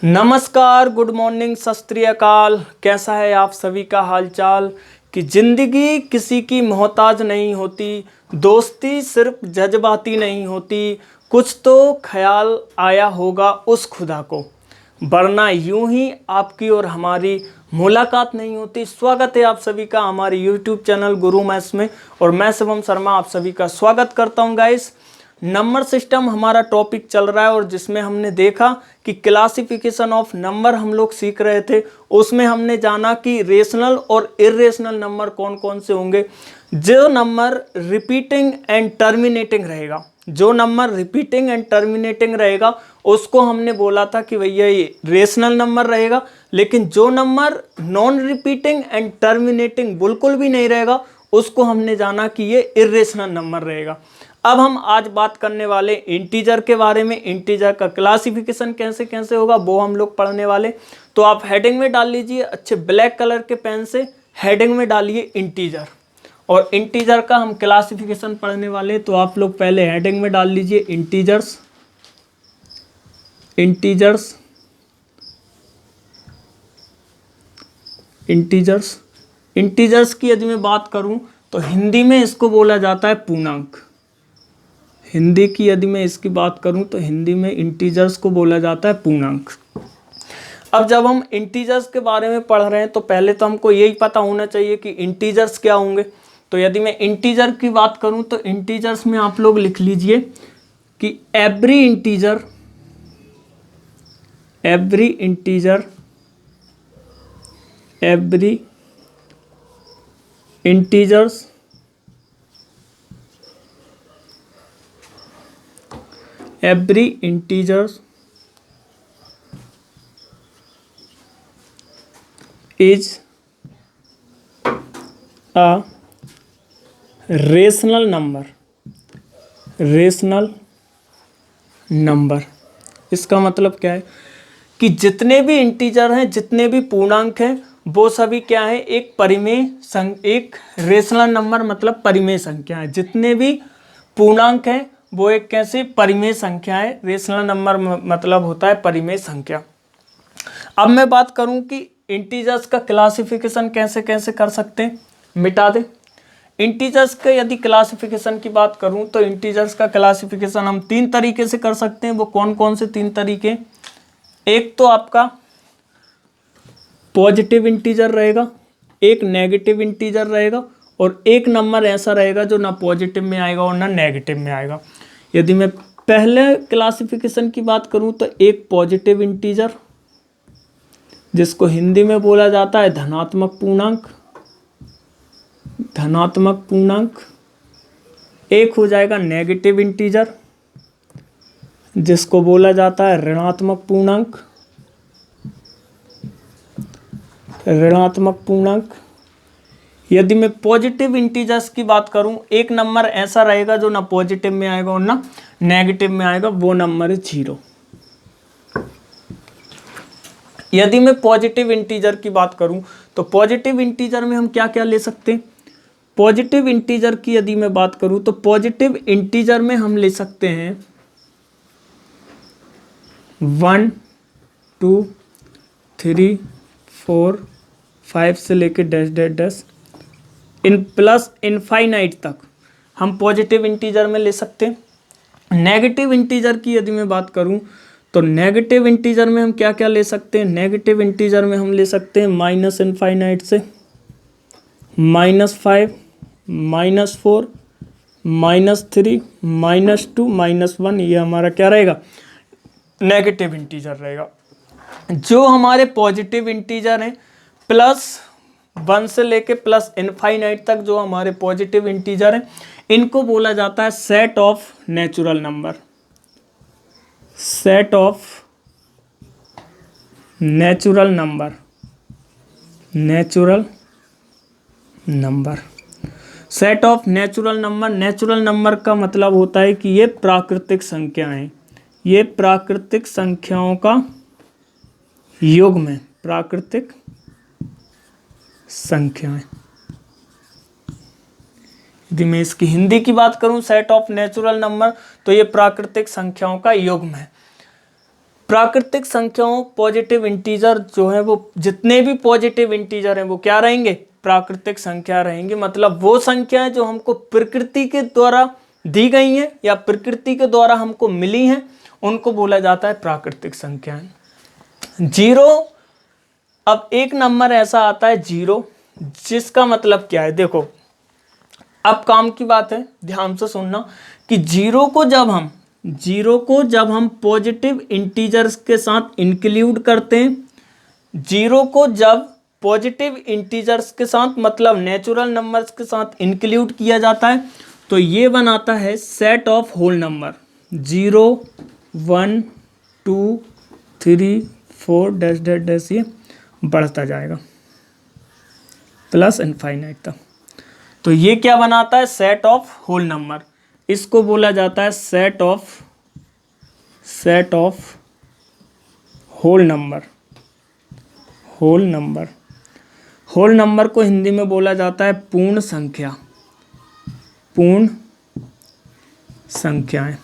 नमस्कार, good morning, सत श्री अकाल। कैसा है आप सभी का हालचाल। कि ज़िंदगी किसी की मोहताज नहीं होती, दोस्ती सिर्फ जज्बाती नहीं होती, कुछ तो ख्याल आया होगा उस खुदा को, वरना यूं ही आपकी और हमारी मुलाकात नहीं होती। स्वागत है आप सभी का हमारे यूट्यूब चैनल गुरु मैथ्स में, और मैं शिवम शर्मा आप सभी का स्वागत करता हूं। गाइस, नंबर सिस्टम हमारा टॉपिक चल रहा है और जिसमें हमने देखा कि क्लासिफिकेशन ऑफ नंबर हम लोग सीख रहे थे। उसमें हमने जाना कि रेशनल और इर्रेशनल नंबर कौन कौन से होंगे। जो नंबर रिपीटिंग एंड टर्मिनेटिंग रहेगा, जो नंबर रिपीटिंग एंड टर्मिनेटिंग रहेगा उसको हमने बोला था कि भैया ये रेशनल नंबर रहेगा। लेकिन जो number non repeating and terminating बिल्कुल भी नहीं रहेगा उसको हमने जाना कि ये इर्रेशनल नंबर रहेगा। अब हम आज बात करने वाले इंटीजर के बारे में। इंटीजर का क्लासिफिकेशन कैसे कैसे होगा वो हम लोग पढ़ने वाले। तो आप हेडिंग में डाल लीजिए, अच्छे ब्लैक कलर के पेन से हेडिंग में डालिए इंटीजर, और इंटीजर का हम क्लासिफिकेशन पढ़ने वाले। तो आप लोग पहले हेडिंग में डाल लीजिए इंटीजर्स। इंटीजर्स इंटीजर्स इंटीजर्स की यदि मैं बात करूं तो हिंदी में इसको बोला जाता है पूर्णांक। हिंदी की यदि मैं इसकी बात करूं तो हिंदी में इंटीजर्स को बोला जाता है पूर्णांक। अब जब हम इंटीजर्स के बारे में पढ़ रहे हैं तो पहले तो हमको यही पता होना चाहिए कि इंटीजर्स क्या होंगे। तो यदि मैं इंटीजर की बात करूं तो इंटीजर्स में आप लोग लिख लीजिए कि every integer every integer every integers every integers is a rational number। rational number इसका मतलब क्या है कि जितने भी इंटीजर हैं, जितने भी पूर्णांक हैं, वो सभी क्या है, एक परिमेय एक रेशनल नंबर मतलब परिमेय संख्या है। जितने भी पूर्णांक हैं वो एक कैसे परिमेय संख्या है। रेशनल नंबर मतलब होता है परिमेय संख्या। अब मैं बात करूं कि इंटीजर्स का क्लासिफिकेशन कैसे कैसे कर सकते हैं, मिटा दे। इंटीजर्स के यदि क्लासिफिकेशन की बात करूं तो इंटीजर्स का क्लासिफिकेशन हम तीन तरीके से कर सकते हैं। वो कौन कौन से तीन तरीके? एक तो आपका पॉजिटिव इंटीजर रहेगा, एक नेगेटिव इंटीजर रहेगा, और एक नंबर ऐसा रहेगा जो ना पॉजिटिव में आएगा और ना नेगेटिव में आएगा। यदि मैं पहले क्लासिफिकेशन की बात करूं तो एक पॉजिटिव इंटीजर, जिसको हिंदी में बोला जाता है धनात्मक पूर्णांक। धनात्मक पूर्णांक। एक हो जाएगा नेगेटिव इंटीजर, जिसको बोला जाता है ऋणात्मक पूर्णांक। ऋणात्मक पूर्णांक। यदि मैं पॉजिटिव इंटीजर्स की बात करूं, एक नंबर ऐसा रहेगा जो ना पॉजिटिव में आएगा और ना नेगेटिव में आएगा, वो नंबर है 0। यदि मैं पॉजिटिव इंटीजर की बात करूं तो पॉजिटिव इंटीजर में हम क्या क्या ले सकते हैं। पॉजिटिव इंटीजर की यदि मैं बात करूं तो पॉजिटिव इंटीजर में हम ले सकते हैं 1 2 3 4 5 से लेके dash dash dash in plus infinite तक हम पॉजिटिव इंटीजर में ले सकते हैं। नेगेटिव इंटीजर की यदि मैं बात करूं तो नेगेटिव इंटीजर में हम क्या क्या ले सकते हैं। नेगेटिव इंटीजर में हम ले सकते हैं माइनस इनफाइनाइट से -5 -4 -3 -2 -1, ये हमारा क्या रहेगा, नेगेटिव इंटीजर रहेगा। जो हमारे पॉजिटिव इंटीजर हैं +1 से लेके प्लस इनफाइनाइट तक जो हमारे पॉजिटिव इंटीजर हैं, इनको बोला जाता है set of natural number. Set of natural number. Natural number. Set of natural number. Natural number का मतलब होता है कि ये प्राकृतिक संख्याएं, ये प्राकृतिक संख्याओं का युग्म है। प्राकृतिक संख्याएं। यदि मैं इसकी हिंदी की बात करूं सेट ऑफ नेचुरल नंबर, तो ये प्राकृतिक संख्याओं का युग्म है। प्राकृतिक संख्याओं पॉजिटिव इंटीजर जो है वो जितने भी पॉजिटिव इंटीजर हैं वो क्या रहेंगे, प्राकृतिक संख्या रहेंगे। मतलब वो संख्याएं जो हमको प्रकृति के द्वारा दी गई हैं या प्रकृति के द्वारा हमको मिली हैं उनको बोला जाता है प्राकृतिक संख्याएं। जीरो, अब एक नंबर ऐसा आता है जीरो जिसका मतलब क्या है, देखो अब काम की बात है, ध्यान से सुनना कि जीरो को जब हम पॉजिटिव इंटीजर्स के साथ इंक्लूड करते हैं, जीरो को जब पॉजिटिव इंटीजर्स के साथ मतलब नेचुरल नंबर्स के साथ इंक्लूड किया जाता है तो ये बनाता है set of whole number. 0 1 2 3 4 dash dash dash ये बढ़ता जाएगा प्लस इनफाइनाइट तक। तो ये क्या बनाता है, सेट ऑफ होल नंबर। इसको बोला जाता है set of whole number. Whole number को हिंदी में बोला जाता है पूर्ण संख्या, पूर्ण संख्याएं।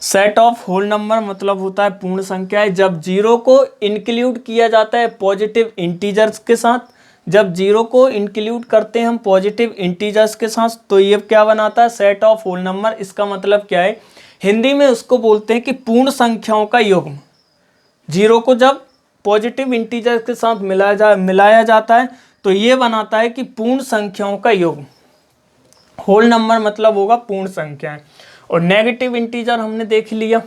सेट ऑफ होल नंबर मतलब होता है पूर्ण संख्याएं। जब जीरो को इंक्लूड किया जाता है पॉजिटिव इंटीजर्स के साथ, जब जीरो को इंक्लूड करते हैं हम पॉजिटिव इंटीजर्स के साथ तो ये क्या बनाता है, सेट ऑफ होल नंबर। इसका मतलब क्या है, हिंदी में उसको बोलते हैं कि पूर्ण संख्याओं का युग्म। जीरो को जब पॉजिटिव इंटीजर के साथ मिलाया जाता है तो ये बनाता है कि पूर्ण संख्याओं का युग्म। होल नंबर मतलब होगा पूर्ण संख्याएं। और नेगेटिव इंटीजर हमने देख लिया,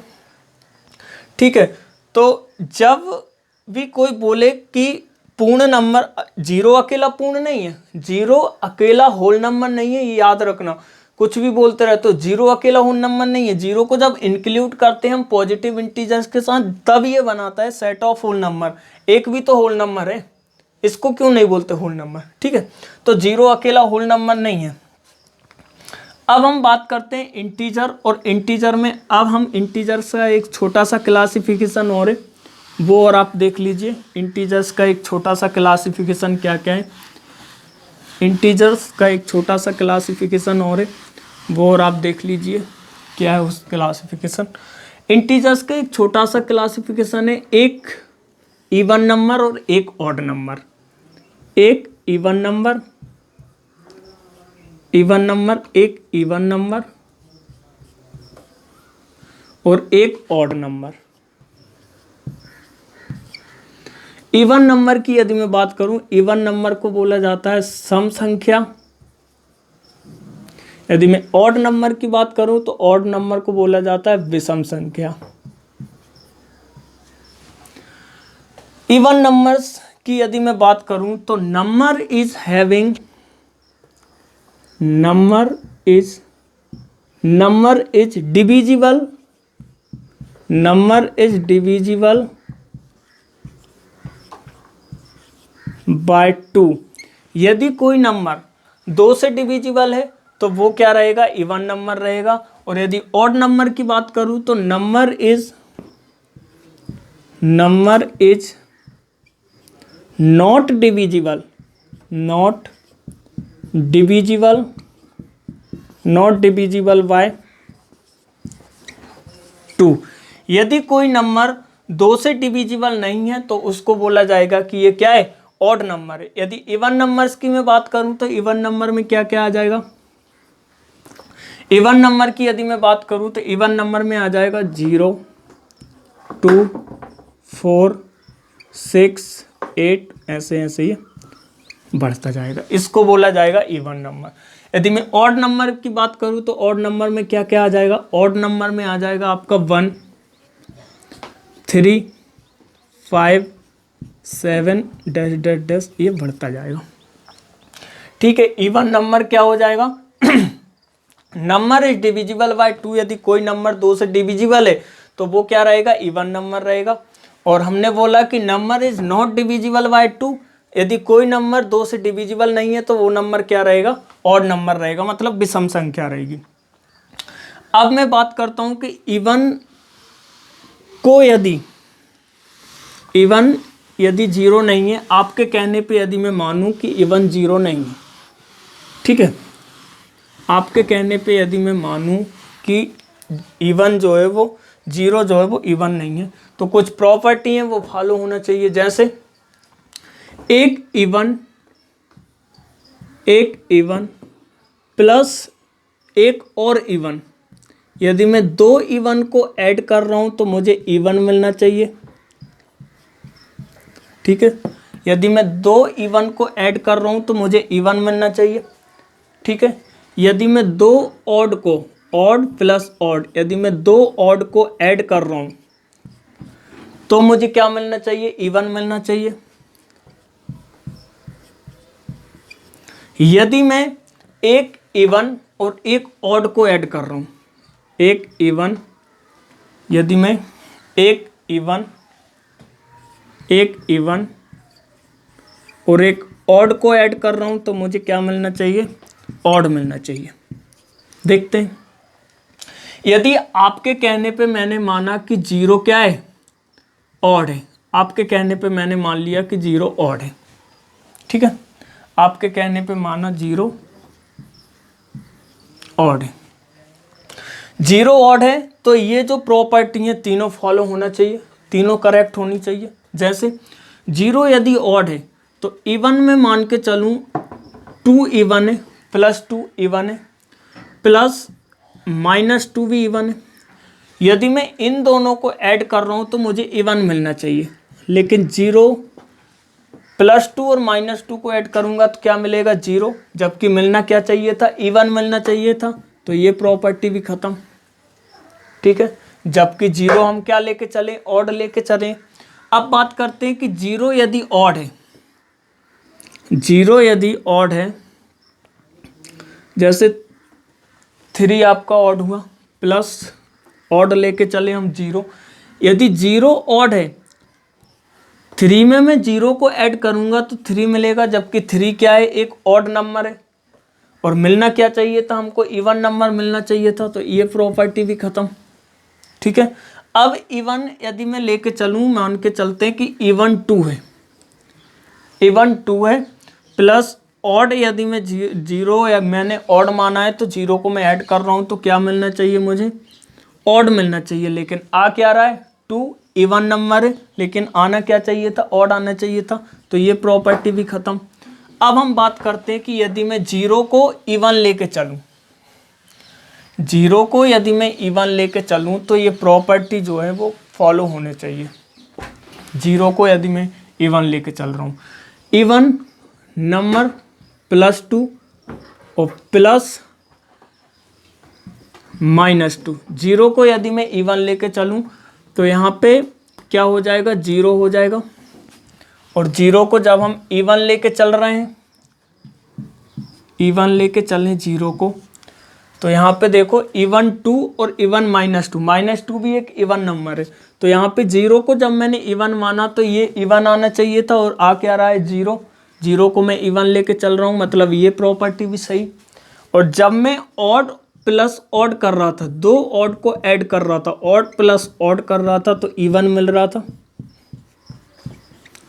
ठीक है। तो जब भी कोई बोले कि पूर्ण नंबर, जीरो अकेला पूर्ण नहीं है, जीरो अकेला होल नंबर नहीं है, ये याद रखना। कुछ भी बोलते रहते हो, जीरो अकेला होल नंबर नहीं है। जीरो को जब इंक्लूड करते हैं हम पॉजिटिव इंटीजर्स के साथ तब ये बनाता है सेट ऑफ होल नंबर। एक भी तो होल नंबर है, इसको क्यों नहीं बोलते होल नंबर, ठीक है। तो जीरो अकेला होल नंबर नहीं है। अब हम बात करते हैं इंटीजर, और इंटीजर में अब हम इंटीजर्स का एक छोटा सा क्लासिफिकेशन और है वो और आप देख लीजिए। इंटीजर्स का एक छोटा सा क्लासिफिकेशन क्या क्या है, इंटीजर्स का एक छोटा सा क्लासिफिकेशन और है वो और आप देख लीजिए क्या है उस क्लासिफिकेशन। इंटीजर्स का एक छोटा सा क्लासिफिकेशन है, एक इवन नंबर और एक ऑड नंबर। एक इवन नंबर, एक इवन नंबर और एक ऑड नंबर। इवन नंबर की यदि मैं बात करूं, इवन नंबर को बोला जाता है सम संख्या। यदि मैं ऑड नंबर की बात करूं तो ऑड नंबर को बोला जाता है विषम संख्या। इवन नंबर्स की यदि मैं बात करूं तो नंबर इज डिविजिबल बाय 2। यदि कोई नंबर 2 से डिविजिबल है तो वो क्या रहेगा, इवन नंबर रहेगा। और यदि ऑड नंबर की बात करूं तो number is not divisible by 2। यदि कोई नंबर 2 से डिविजिबल नहीं है तो उसको बोला जाएगा कि ये क्या है, ऑड नंबर है। यदि इवन नंबर्स की मैं बात करूं तो इवन नंबर में क्या क्या आ जाएगा, इवन नंबर की यदि मैं बात करूं तो इवन नंबर में आ जाएगा 0 2 4 6 8 ऐसे ऐसे ही बढ़ता जाएगा, इसको बोला जाएगा इवन नंबर। यदि मैं ऑड नंबर की बात करूं तो ऑड नंबर में क्या क्या आ जाएगा, ऑड नंबर में आ जाएगा आपका 1 3 5 7 डैश डैश डैश ये बढ़ता जाएगा, ठीक है। इवन नंबर क्या हो जाएगा, नंबर इज डिविजिबल बाय 2। यदि कोई नंबर 2 से डिविजिबल है तो वो क्या रहेगा, इवन नंबर रहेगा। और हमने बोला कि number is not divisible by 2, यदि कोई नंबर 2 से डिविजिबल नहीं है तो वो नंबर क्या रहेगा, ऑड नंबर रहेगा, मतलब विषम संख्या रहेगी। अब मैं बात करता हूं कि इवन को यदि 0 नहीं है, आपके कहने पे यदि मैं मानूं कि इवन 0 नहीं है, ठीक है, आपके कहने पे यदि मैं मानूं कि इवन जो है वो 0 जो है वो इवन नहीं है, तो कुछ प्रॉपर्टी है वो फॉलो होना चाहिए। जैसे एक इवन प्लस एक और इवन, यदि मैं 2 इवन को ऐड कर रहा हूं तो मुझे इवन मिलना चाहिए। ठीक है, यदि मैं 2 इवन को ऐड कर रहा हूं तो मुझे इवन मिलना चाहिए। ठीक है, यदि मैं 2 ऑड को, ऑड प्लस ऑड, यदि मैं 2 ऑड को ऐड कर रहा हूं तो मुझे क्या मिलना चाहिए? इवन मिलना चाहिए। यदि मैं एक इवन और एक ऑड को ऐड कर रहा हूं, एक इवन, यदि मैं एक इवन और एक ऑड को ऐड कर रहा हूं तो मुझे क्या मिलना चाहिए? ऑड मिलना चाहिए। देखते हैं, यदि आपके कहने पे मैंने माना कि 0 क्या है? ऑड है। आपके कहने पे मैंने मान लिया कि 0 ऑड है। ठीक है, आपके कहने पे माना 0 ऑड है। 0 ऑड है तो ये जो प्रॉपर्टी है तीनों फॉलो होना चाहिए, तीनों करेक्ट होनी चाहिए। जैसे 0 यदि ऑड है तो इवन में मान के चलूं 2 इवन है, प्लस 2 इवन है, प्लस -2 भी इवन है। यदि मैं इन दोनों को ऐड कर रहा हूं तो मुझे इवन मिलना चाहिए, लेकिन 0 +2 और -2 को ऐड करूंगा तो क्या मिलेगा? 0, जबकि मिलना क्या चाहिए था? इवन मिलना चाहिए था। तो ये प्रॉपर्टी भी खत्म। ठीक है, जबकि 0 हम क्या लेके चले? ऑड लेके चले। अब बात करते हैं कि 0 यदि ऑड है, 0 यदि ऑड है, जैसे 3 आपका ऑड हुआ, प्लस ऑड लेके चले हम 0। यदि 0 ऑड है, 3 में मैं 0 को ऐड करूंगा तो 3 मिलेगा, जबकि 3 क्या है? एक ऑड नंबर है और मिलना क्या चाहिए था हमको? इवन नंबर मिलना चाहिए था। तो ये प्रॉपर्टी भी खत्म। ठीक है, अब इवन यदि मैं लेके चलूं, मान के चलते हैं कि इवन 2 है, इवन 2 है, प्लस ऑड यदि मैं 0 या मैंने ऑड माना है तो 0 को मैं ऐड कर रहा हूं तो क्या मिलना चाहिए मुझे? ऑड मिलना चाहिए। लेकिन आ क्या रहा है? 2 इवन नंबर है, लेकिन आना क्या चाहिए था? ऑड आना चाहिए था। तो ये प्रॉपर्टी भी खत्म। अब हम बात करते हैं कि यदि मैं 0 को इवन लेके चलूं, 0 को यदि मैं इवन लेके चलूं तो ये प्रॉपर्टी जो है वो फॉलो होने चाहिए। 0 को यदि मैं इवन लेके चल रहा हूं, इवन नंबर +2 और प्लस -2। 0 को यदि मैं इवन लेके चलूं तो यहाँ पे क्या हो जाएगा? 0 हो जाएगा। और 0 को जब हम इवन लेके चल रहे हैं, इवन लेके चलें 0 को, तो यहाँ पे देखो इवन 2 और इवन -2 भी एक इवन नंबर है। तो यहाँ पे 0 को जब मैंने इवन माना तो ये इवन आना चाहिए था, और आ क्या रहा है? 0 को मैं इवन लेके चल रहा हूँ, मतलब ये प्रॉपर्टी भी सही। और जब मैं ऑड प्लस ऑड कर रहा था, 2 ऑड को ऐड कर रहा था, ऑड प्लस ऑड कर रहा था, तो इवन मिल रहा था।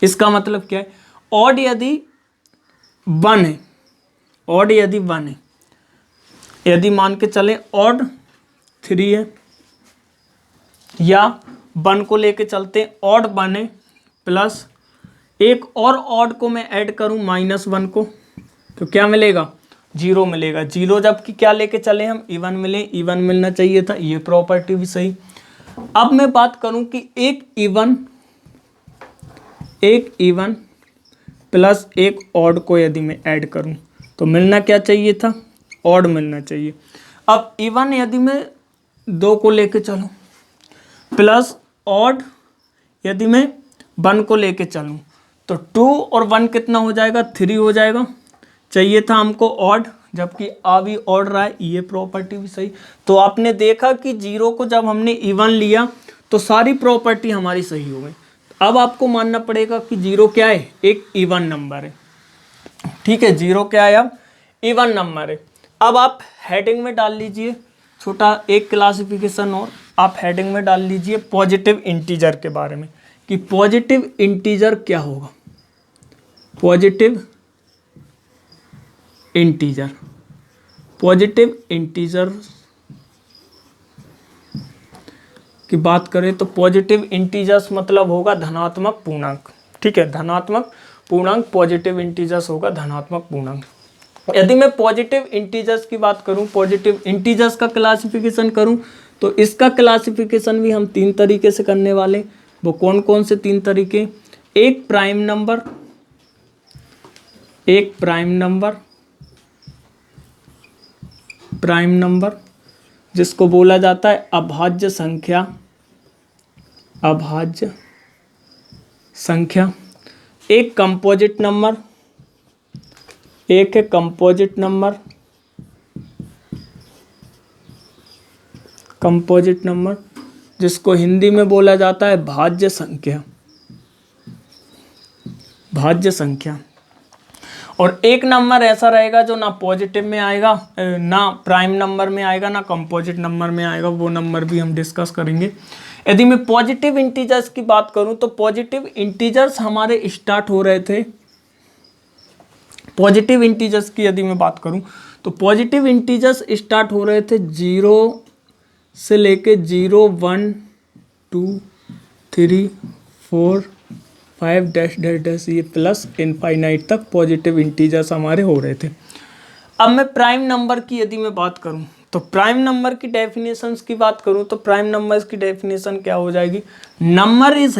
इसका मतलब क्या है? ऑड यदि 1 है, ऑड यदि 1 है, यदि मान के चले ऑड 3 है, या 1 को लेके चलते हैं ऑड 1 है, प्लस एक और ऑड को मैं ऐड करूं -1 को, तो क्या मिलेगा? 0 मिलेगा। 0 जबकि क्या लेके चले हम? इवन मिले, इवन मिलना चाहिए था। ये प्रॉपर्टी भी सही। अब मैं बात करूं कि एक इवन प्लस एक ऑड को यदि मैं ऐड करूं तो मिलना क्या चाहिए था? ऑड मिलना चाहिए। अब इवन यदि मैं 2 को लेके चलूं, प्लस ऑड यदि मैं 1 को लेके चलूं, तो 2 और 1 कितना हो जाएगा? 3 हो जाएगा। चाहिए था हमको ऑड, जबकि आ भी ऑड रहा है। ये प्रॉपर्टी भी सही। तो आपने देखा कि 0 को जब हमने इवन लिया तो सारी प्रॉपर्टी हमारी सही हो गई। अब आपको मानना पड़ेगा कि 0 क्या है? एक इवन नंबर है। ठीक है, 0 क्या है? अब इवन नंबर है। अब आप हेडिंग में डाल लीजिए छोटा एक क्लासिफिकेशन, और आप हेडिंग में डाल लीजिए पॉजिटिव इंटीजर के बारे में, कि पॉजिटिव इंटीजर क्या होगा। पॉजिटिव इंटीजर, पॉजिटिव इंटीजर की बात करें तो पॉजिटिव इंटीजर्स मतलब होगा धनात्मक पूर्णांक। ठीक है, धनात्मक पूर्णांक पॉजिटिव इंटीजर्स होगा धनात्मक पूर्णांक। यदि मैं पॉजिटिव इंटीजर्स की बात करूं, पॉजिटिव इंटीजर्स का क्लासिफिकेशन करूं, तो इसका क्लासिफिकेशन भी हम 3 तरीके से करने वाले। वो कौन कौन से 3 तरीके? एक प्राइम नंबर, एक प्राइम नंबर जिसको बोला जाता है अभाज्य संख्या, अभाज्य संख्या। एक कंपोजिट नंबर, एक है कंपोजिट नंबर, कंपोजिट नंबर जिसको हिंदी में बोला जाता है भाज्य संख्या, भाज्य संख्या। और एक नंबर ऐसा रहेगा जो ना पॉजिटिव में आएगा, ना प्राइम नंबर में आएगा, ना कंपोजिट नंबर में आएगा। वो नंबर भी हम डिस्कस करेंगे। यदि मैं पॉजिटिव इंटीजर्स की बात करूं तो पॉजिटिव इंटीजर्स हमारे स्टार्ट हो रहे थे, पॉजिटिव इंटीजर्स की यदि मैं बात करूं तो पॉजिटिव इंटीजर्स स्टार्ट हो रहे थे 0 से लेके 0, 1, 2, 3, 4, 5 डैश डैश डैश ये प्लस इनफाइनाइट तक पॉजिटिव इंटीजर्स हमारे हो रहे थे। अब मैं प्राइम नंबर की यदि मैं बात करूं तो प्राइम नंबर की डेफिनेशंस की बात करूं तो प्राइम नंबर्स की डेफिनेशन क्या हो जाएगी? Number is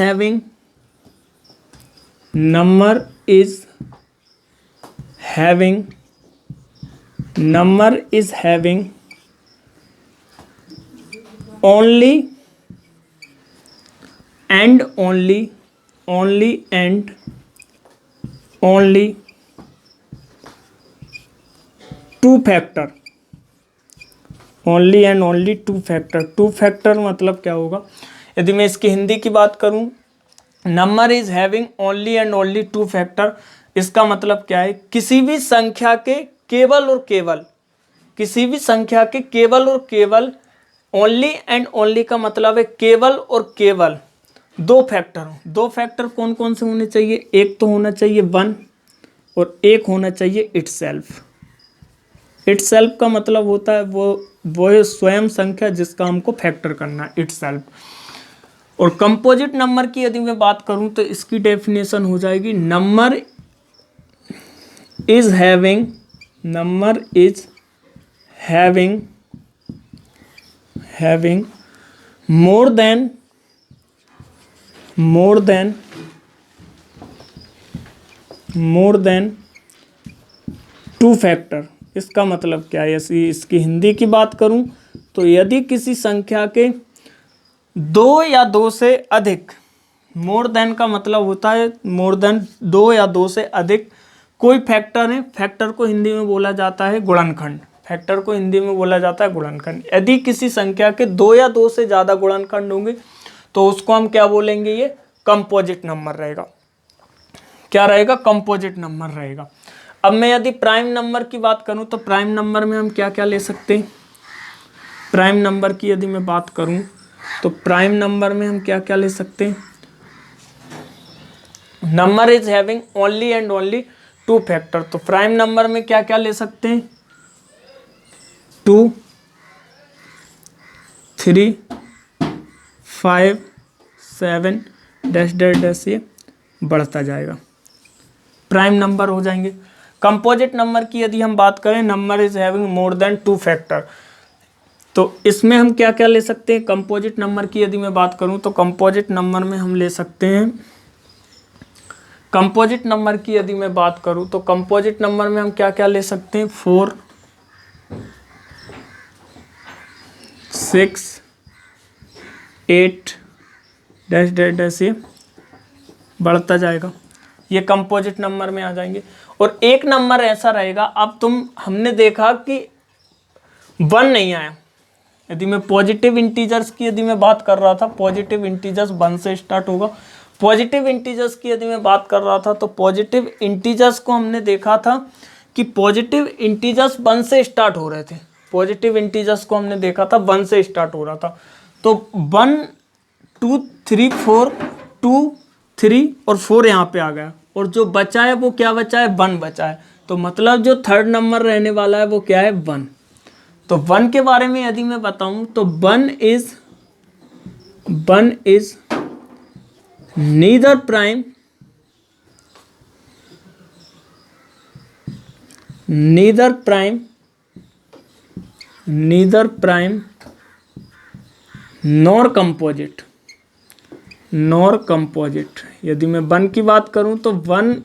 having only and only two factor, only and only two factor। Two factor मतलब क्या होगा? यदि मैं इसकी हिंदी की बात करूं, number is having only and only two factor, इसका मतलब क्या है? किसी भी संख्या के केवल और केवल, किसी भी संख्या के केवल और केवल, ओनली एंड ओनली का मतलब है केवल और केवल 2 फैक्टर हो। 2 फैक्टर कौन कौन से होने चाहिए? एक तो होना चाहिए 1 और एक होना चाहिए इटसेल्फ। इटसेल्फ का मतलब होता है वो है स्वयं संख्या जिसका हमको फैक्टर करना है, इटसेल्फ। और कंपोजिट नंबर की यदि मैं बात करूं तो इसकी डेफिनेशन हो जाएगी number is having more than 2 factor. इसका मतलब क्या है? इसकी हिंदी की बात करूं तो यदि किसी संख्या के 2 या 2 से अधिक, मोर देन का मतलब होता है मोर देन 2 या 2 से अधिक कोई फैक्टर है, फैक्टर को हिंदी में बोला जाता है गुणनखंड, फैक्टर को हिंदी में बोला जाता है गुणनखंड। यदि किसी संख्या के 2 या 2 से ज़्यादा गुणनखंड होंगे तो उसको हम क्या बोलेंगे? ये कंपोजिट नंबर रहेगा। क्या रहेगा? कंपोजिट नंबर रहेगा। अब मैं यदि प्राइम नंबर की बात करूं तो प्राइम नंबर में हम क्या क्या ले सकते हैं? प्राइम नंबर की यदि मैं बात करूं तो प्राइम नंबर में हम क्या क्या ले सकते हैं? Number is having only and only 2 factor. तो प्राइम नंबर में क्या क्या ले सकते हैं? 2, 3, 5, 7 डैश डैश डैश ये बढ़ता जाएगा, प्राइम नंबर हो जाएंगे। कंपोजिट नंबर की यदि हम बात करें, number is having more than 2 factor, तो इसमें हम क्या क्या ले सकते हैं? कंपोजिट नंबर की यदि मैं बात करूं तो कंपोजिट नंबर में हम ले सकते हैं, कंपोजिट नंबर की यदि मैं बात करूं तो कंपोजिट नंबर में हम क्या क्या ले सकते हैं? 4, 6, 8 डैश डैश डैश ये बढ़ता जाएगा, ये कंपोजिट नंबर में आ जाएंगे। और एक नंबर ऐसा रहेगा, अब हमने देखा कि 1 नहीं आया। यदि मैं पॉजिटिव इंटीजर्स की यदि मैं बात कर रहा था, पॉजिटिव इंटीजर्स 1 से स्टार्ट होगा। पॉजिटिव इंटीजर्स की यदि मैं बात कर रहा था तो पॉजिटिव इंटीजर्स को हमने देखा था कि पॉजिटिव इंटीजर्स 1 से स्टार्ट हो रहे थे। पॉजिटिव इंटीजर्स को हमने देखा था 1 से स्टार्ट हो रहा था। तो 1, 2, 3, 4, 2, 3 और 4 यहाँ पे आ गया, और जो बचा है वो क्या बचा है? 1 बचा है। तो मतलब जो थर्ड नंबर रहने वाला है वो क्या है? 1। तो 1 के बारे में यदि मैं बताऊं तो 1 is neither prime nor composite. यदि मैं 1 की बात करूं तो 1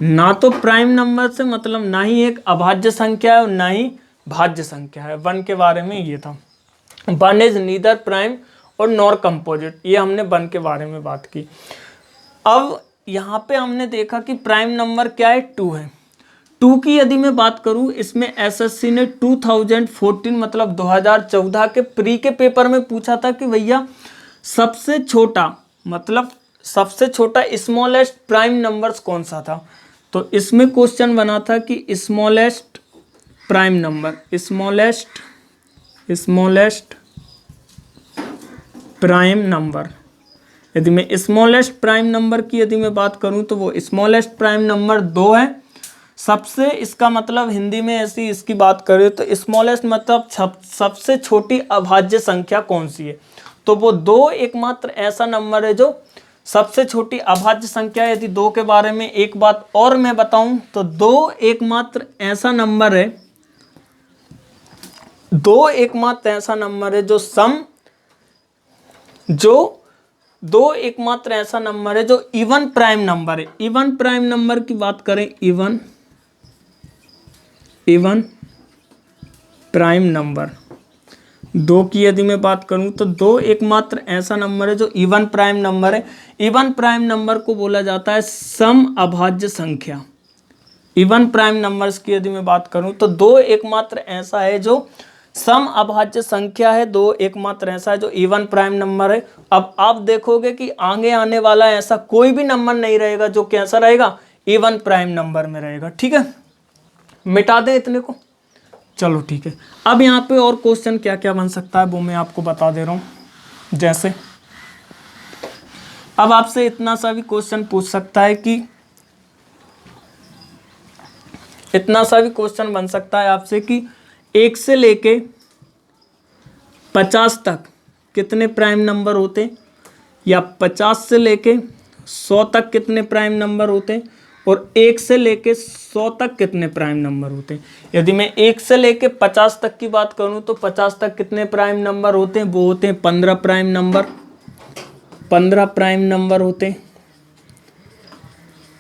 ना तो प्राइम नंबर से मतलब ना ही एक अभाज्य संख्या है और ना ही भाज्य संख्या है। 1 के बारे में ये था, 1 इज नीदर प्राइम और नॉर कंपोजिट, ये हमने 1 के बारे में बात की। अब यहाँ पे हमने देखा कि प्राइम नंबर क्या है, 2 है। 2 की यदि मैं बात करूँ, इसमें एसएससी ने 2014 मतलब 2014 के प्री के पेपर में पूछा था कि भैया सबसे छोटा स्मॉलेस्ट प्राइम नंबर्स कौन सा था। तो इसमें क्वेश्चन बना था कि स्मॉलेस्ट प्राइम नंबर। यदि मैं स्मॉलेस्ट प्राइम नंबर की यदि मैं बात करूं तो वो स्मॉलेस्ट प्राइम नंबर 2 है। सबसे, इसका मतलब हिंदी में ऐसी इसकी बात करें तो स्मॉलेस्ट मतलब सबसे छोटी अभाज्य संख्या कौन सी है, तो वो 2 एकमात्र ऐसा नंबर है जो सबसे छोटी अभाज्य संख्या। यदि 2 के बारे में एक बात और मैं बताऊं तो 2 एकमात्र ऐसा नंबर है जो इवन प्राइम नंबर है। इवन प्राइम नंबर की बात करें, इवन प्राइम नंबर 2 की यदि मैं बात करूं तो 2 एकमात्र ऐसा नंबर है जो इवन प्राइम नंबर है। इवन प्राइम नंबर को बोला जाता है सम अभाज्य संख्या। इवन प्राइम नंबर्स की यदि मैं बात करूं तो 2 एकमात्र ऐसा है जो सम अभाज्य संख्या है, 2 एकमात्र ऐसा है जो इवन प्राइम नंबर है। अब आप देखोगे कि आगे आने वाला ऐसा कोई भी नंबर नहीं रहेगा जो कैसा रहेगा, इवन प्राइम नंबर में रहेगा। ठीक है, मिटा दें इतने को, चलो ठीक है। अब यहाँ पे और क्वेश्चन क्या क्या बन सकता है वो मैं आपको बता दे रहा हूँ। जैसे अब आपसे इतना सा भी क्वेश्चन पूछ सकता है कि बन सकता है आपसे कि 1 से लेके 50 तक कितने प्राइम नंबर होते हैं, या 50 से लेके 100 तक कितने प्राइम नंबर होते हैं, और 1 से लेके 100 तक कितने प्राइम नंबर होते हैं। यदि मैं 1 से लेके 50 तक की बात करूं तो 50 तक कितने प्राइम नंबर होते हैं, वो होते हैं 15 प्राइम नंबर होते हैं।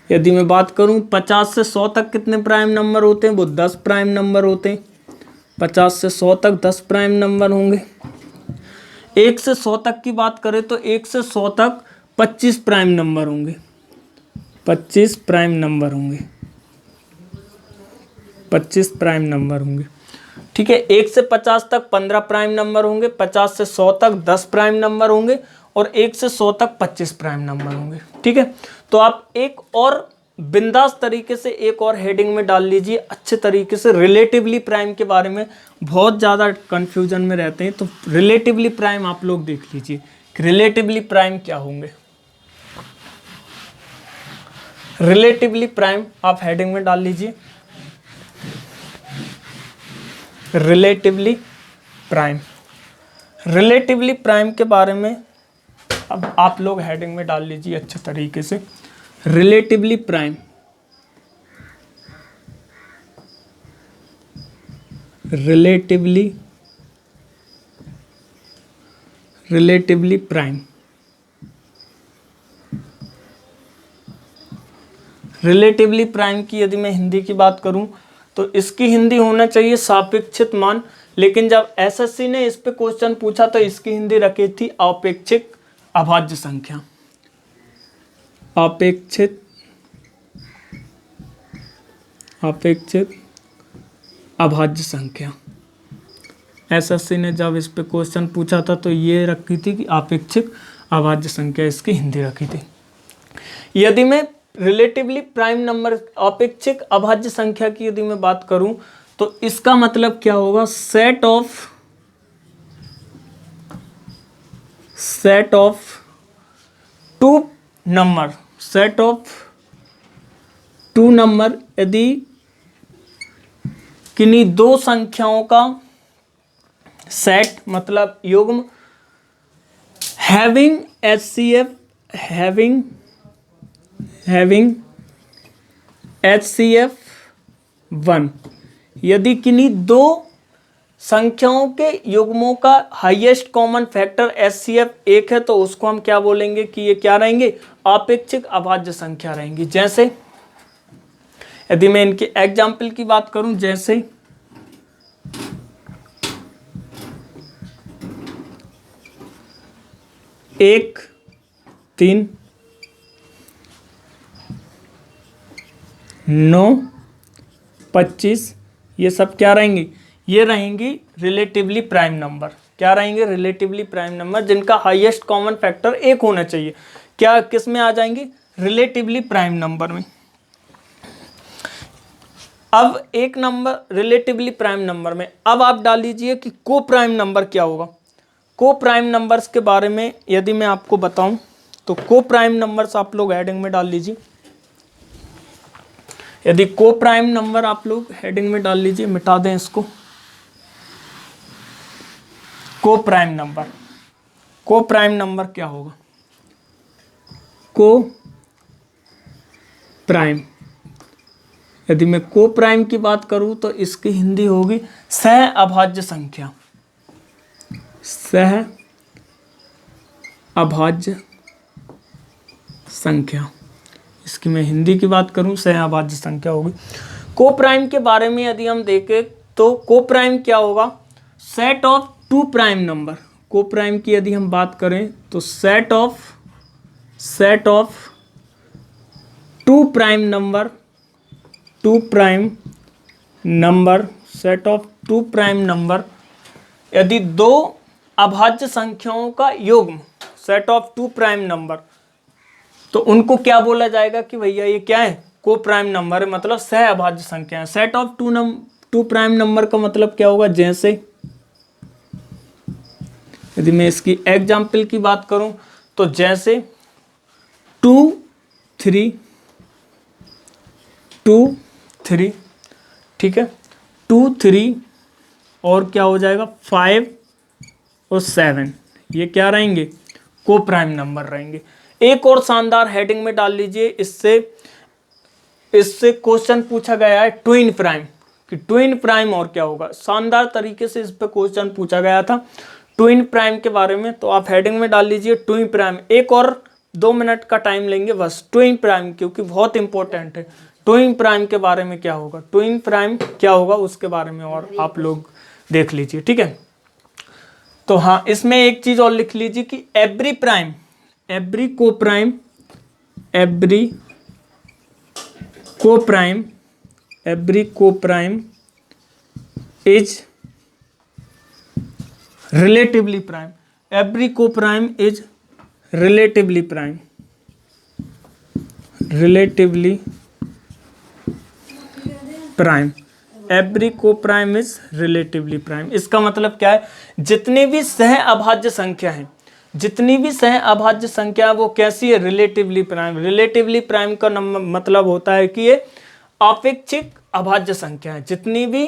यदि मैं बात करूं 50 से 100 तक कितने प्राइम नंबर होते हैं, वो 10 प्राइम नंबर होते हैं। 50 से 100 तक 10 प्राइम नंबर होंगे। 1 से 100 तक की बात करें तो 1 से 100 तक 25 प्राइम नंबर होंगे। 25 प्राइम नंबर होंगे। ठीक है, 1 से 50 तक 15 प्राइम नंबर होंगे। 50 से 100 तक 10 प्राइम नंबर होंगे और 1 से 100 तक 25 प्राइम नंबर होंगे। ठीक है, तो आप एक और बिंदास तरीके से एक और हेडिंग में डाल लीजिए अच्छे तरीके से। रिलेटिवली प्राइम के बारे में बहुत ज़्यादा कंफ्यूजन में रहते हैं, तो रिलेटिवली प्राइम आप लोग देख लीजिए कि रिलेटिवली प्राइम क्या होंगे। रिलेटिवली प्राइम आप हेडिंग में डाल लीजिए, रिलेटिवली प्राइम के बारे में अब आप लोग हेडिंग में डाल लीजिए अच्छे तरीके से। Relatively prime, relatively prime, relatively prime की यदि मैं हिंदी की बात करूं तो इसकी हिंदी होना चाहिए सापेक्षिक मान, लेकिन जब एसएससी ने इस पे क्वेश्चन पूछा तो इसकी हिंदी रखी थी अपेक्षिक अभाज्य संख्या। अपेक्षित अभाज्य संख्या। एसएससी ने जब इस पे क्वेश्चन पूछा था तो ये रखी थी कि अपेक्षिक अभाज्य संख्या, इसकी हिंदी रखी थी। यदि मैं रिलेटिवली प्राइम नंबर अपेक्षिक अभाज्य संख्या की यदि मैं बात करूं तो इसका मतलब क्या होगा, सेट ऑफ टू नंबर यदि किन्हीं दो संख्याओं का सेट मतलब युग्म, हैविंग HCF, हैविंग HCF 1। यदि किन्हीं दो संख्याओं के युग्मों का हाईएस्ट कॉमन फैक्टर HCF 1 है तो उसको हम क्या बोलेंगे कि ये क्या रहेंगे, अपेक्षिक अभाज्य संख्या रहेंगी। जैसे यदि मैं इनके एग्जाम्पल की बात करूं, जैसे 1, 3, 9, 25, ये सब क्या रहेंगी, ये रहेंगी रिलेटिवली प्राइम नंबर। क्या रहेंगे, रिलेटिवली प्राइम नंबर जिनका हाईएस्ट कॉमन फैक्टर 1 होना चाहिए। क्या किस में आ जाएंगे, रिलेटिवली प्राइम नंबर में। अब एक नंबर रिलेटिवली प्राइम नंबर में, अब आप डाल लीजिए कि को प्राइम नंबर क्या होगा। को प्राइम नंबर्स के बारे में यदि मैं आपको बताऊं तो को प्राइम नंबर्स आप लोग हेडिंग में डाल लीजिए। यदि को प्राइम नंबर आप लोग हेडिंग में डाल लीजिए, मिटा दें इसको। को प्राइम नंबर, को प्राइम नंबर क्या होगा, को प्राइम, यदि मैं को प्राइम की बात करूं तो इसकी हिंदी होगी सह अभाज्य संख्या। सह अभाज्य संख्या, इसकी मैं हिंदी की बात करूं सह अभाज्य संख्या होगी। को प्राइम के बारे में यदि हम देखें तो को प्राइम क्या होगा, set of two prime number. Coprime की यदि हम बात करें तो set of two prime number, two prime number, set of two prime number. यदि दो अभाज्य संख्याओं का युग्म, set of two prime number, तो उनको क्या बोला जाएगा कि भैया ये क्या है, को प्राइम नंबर है, मतलब सह अभाज्य संख्या है। Set of two prime number का मतलब क्या होगा, जैसे यदि मैं इसकी एग्जाम्पल की बात करूं तो जैसे 2, 3, 2, 3, ठीक है, 2, 3 और क्या हो जाएगा 5 और 7, ये क्या रहेंगे, को प्राइम नंबर रहेंगे। एक और शानदार हेडिंग में डाल लीजिए, इससे क्वेश्चन पूछा गया है ट्विन प्राइम, कि ट्विन प्राइम और क्या होगा। शानदार तरीके से इस पे क्वेश्चन पूछा गया था ट्विन प्राइम के बारे में, तो आप हेडिंग में डाल लीजिए ट्विन प्राइम। एक और 2 मिनट का टाइम लेंगे बस, ट्विन प्राइम क्योंकि बहुत इंपॉर्टेंट है। ट्विन प्राइम के बारे में क्या होगा, ट्विन प्राइम क्या होगा उसके बारे में और आप लोग देख लीजिए, ठीक है। तो हाँ, इसमें एक चीज और लिख लीजिए कि every prime, every coprime, every coprime, every coprime is relatively prime. Every coprime is relatively prime, relatively prime. Every coprime is relatively prime. इसका मतलब क्या है, जितनी भी सह अभाज्य संख्या है, जितनी भी सह अभाज्य संख्या है वो कैसी है, रिलेटिवली प्राइम। रिलेटिवली प्राइम का मतलब होता है कि ये अपेक्षिक अभाज्य संख्या है। जितनी भी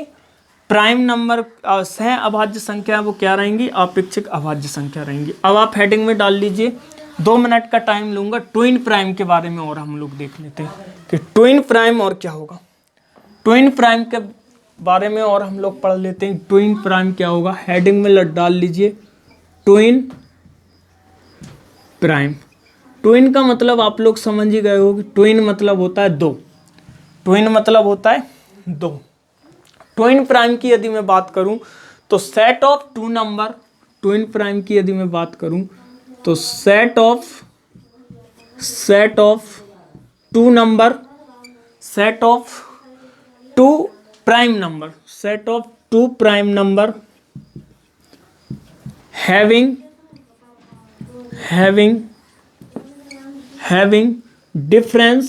प्राइम नंबर सह अभाज्य संख्या वो क्या रहेंगी, अपेक्षिक अभाज्य संख्या रहेंगी। अब आप हेडिंग में डाल लीजिए, 2 मिनट का टाइम लूंगा, ट्विन प्राइम के बारे में और हम लोग देख लेते हैं कि ट्विन प्राइम और क्या होगा। ट्विन प्राइम के बारे में और हम लोग पढ़ लेते हैं, ट्विन प्राइम क्या होगा। हेडिंग में डाल लीजिए ट्विन प्राइम। ट्विन का मतलब आप लोग समझ ही गए हो कि ट्विन मतलब होता है दो, ट्विन मतलब होता है दो। ट्विन प्राइम की यदि मैं बात करूं तो set of two number, twin prime की यदि मैं बात करूं तो set of two number, set of two prime number, set of two prime number having difference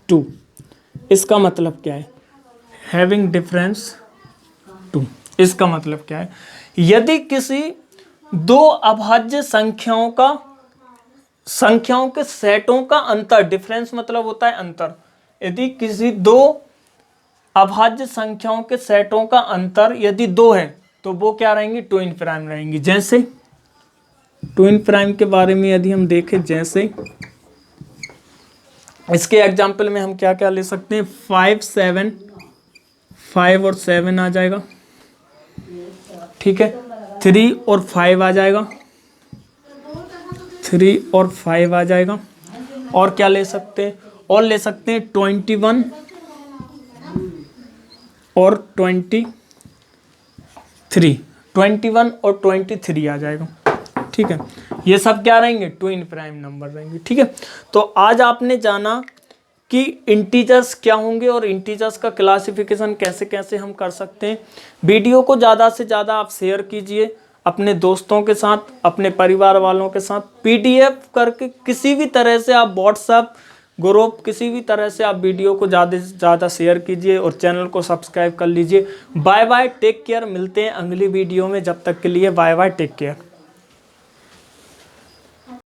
two. इसका मतलब क्या है, having difference टू, इसका मतलब क्या है, यदि किसी दो अभाज्य संख्याओं के सेटों का अंतर, डिफरेंस मतलब होता है अंतर, यदि किसी दो अभाज्य संख्याओं के सेटों का अंतर यदि 2 है तो वो क्या रहेंगी, ट्विन प्राइम रहेंगी। जैसे ट्विन प्राइम के बारे में यदि हम देखें, जैसे इसके एग्जाम्पल में हम क्या क्या ले सकते हैं, 5 7, 5 और 7 आ जाएगा, ठीक है। 3 और 5 आ जाएगा, 3 और 5 आ जाएगा। और क्या ले सकते हैं, और ले सकते हैं 21 और 23, 21 और 23 आ जाएगा, ठीक है। ये सब क्या रहेंगे, ट्विन प्राइम नंबर रहेंगे, ठीक है। तो आज आपने जाना कि इंटीजर्स क्या होंगे और इंटीजर्स का क्लासिफिकेशन कैसे कैसे हम कर सकते हैं। वीडियो को ज़्यादा से ज़्यादा आप शेयर कीजिए अपने दोस्तों के साथ, अपने परिवार वालों के साथ। पीडीएफ करके किसी भी तरह से आप व्हाट्सएप ग्रुप, किसी भी तरह से आप वीडियो को ज़्यादा से ज़्यादा शेयर कीजिए और चैनल को सब्सक्राइब कर लीजिए। बाय बाय, टेक केयर, मिलते हैं अगली वीडियो में। जब तक के लिए बाय बाय, टेक केयर।